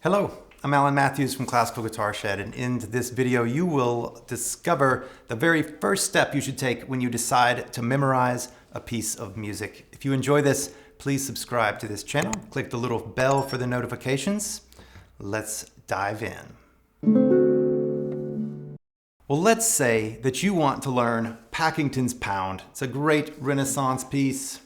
Hello, I'm Alan Matthews from Classical Guitar Shed, and in this video you will discover the very first step you should take when you decide to memorize a piece of music. If you enjoy this, please subscribe to this channel. Click the little bell for the notifications. Let's dive in. Well, let's say that you want to learn Packington's Pound. It's a great Renaissance piece.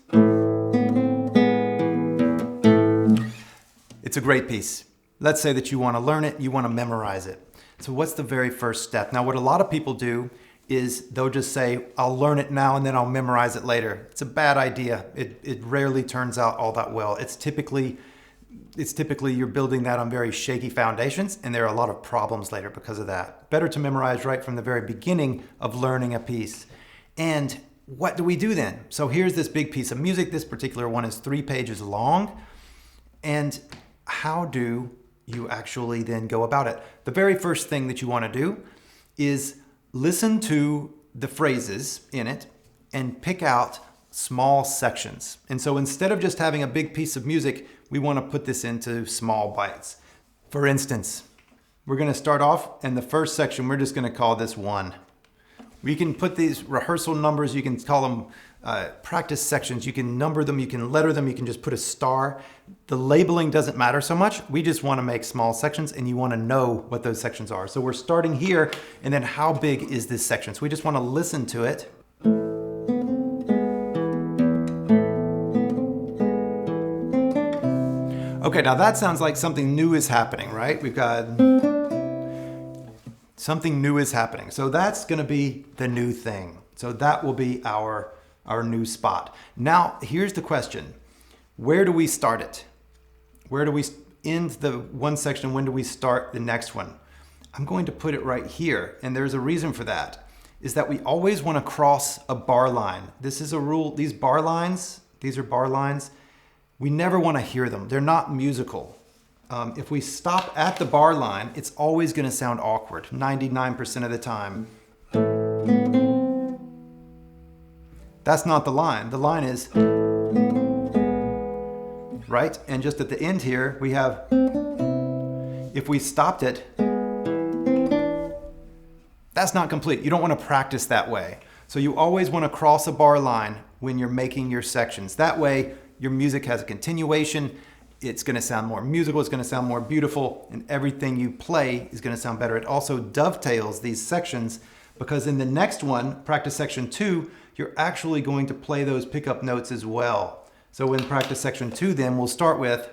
It's a great piece. Let's say that you want to learn it, you want to memorize it. So what's the very first step? Now, what a lot of people do is they'll just say, I'll learn it now and then I'll memorize it later. It's a bad idea. It rarely turns out all that well. It's typically you're building that on very shaky foundations, and there are a lot of problems later because of that. Better to memorize right from the very beginning of learning a piece. And what do we do then? So here's this big piece of music. This particular one is 3 pages long. And how do you actually then go about it? The very first thing that you want to do is listen to the phrases in it and pick out small sections. And so instead of just having a big piece of music, we want to put this into small bites. For instance, we're going to start off, and the first section, we're just going to call this 1. We can put these rehearsal numbers, you can call them practice sections, you can number them, you can letter them, you can just put a star. The labeling doesn't matter so much. We just want to make small sections, and you want to know what those sections are. So we're starting here, and then how big is this section? So we just want to listen to it. Okay, now that sounds like something new is happening, right? We've got something new is happening. So that's going to be the new thing. So that will be our new spot. Now, here's the question. Where do we start it? Where do we end the one section? When do we start the next one? I'm going to put it right here. And there's a reason for that, is that we always want to cross a bar line. This is a rule. These bar lines, these are bar lines. We never want to hear them. They're not musical. If we stop at the bar line, it's always going to sound awkward 99% of the time. That's not the line. The line is, right? And just at the end here, we have, if we stopped it, that's not complete. You don't want to practice that way. So you always want to cross a bar line when you're making your sections. That way, your music has a continuation. It's going to sound more musical, it's going to sound more beautiful, and everything you play is going to sound better. It also dovetails these sections, because in the next one, practice section 2, you're actually going to play those pickup notes as well. So in practice section 2 then, we'll start with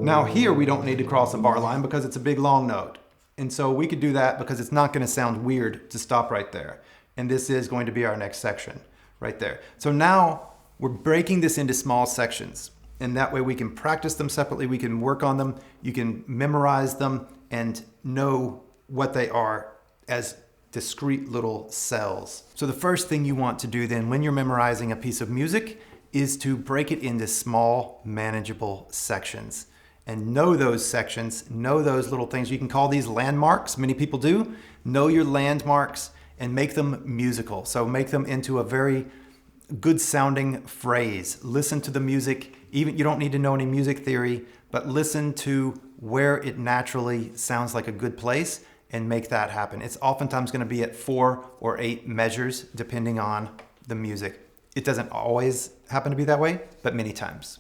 now here we don't need to cross a bar line because it's a big long note. And so we could do that because it's not going to sound weird to stop right there. And this is going to be our next section right there. So now we're breaking this into small sections, and that way we can practice them separately, we can work on them, you can memorize them and know what they are as discrete little cells. So the first thing you want to do then when you're memorizing a piece of music is to break it into small, manageable sections. And know those sections, know those little things. You can call these landmarks, many people do. Know your landmarks and make them musical. So make them into a very good sounding phrase. Listen to the music. Even you don't need to know any music theory, but listen to where it naturally sounds like a good place and make that happen. It's oftentimes going to be at 4 or 8 measures depending on the music. It doesn't always happen to be that way, but many times.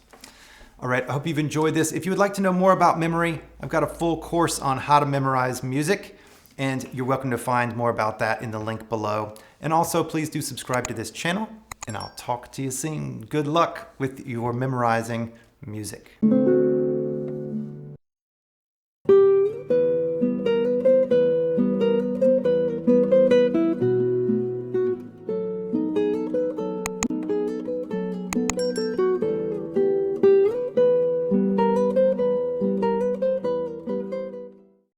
All right, I hope you've enjoyed this. If you would like to know more about memory, I've got a full course on how to memorize music, and you're welcome to find more about that in the link below. And also, please do subscribe to this channel, and I'll talk to you soon. Good luck with your memorizing music.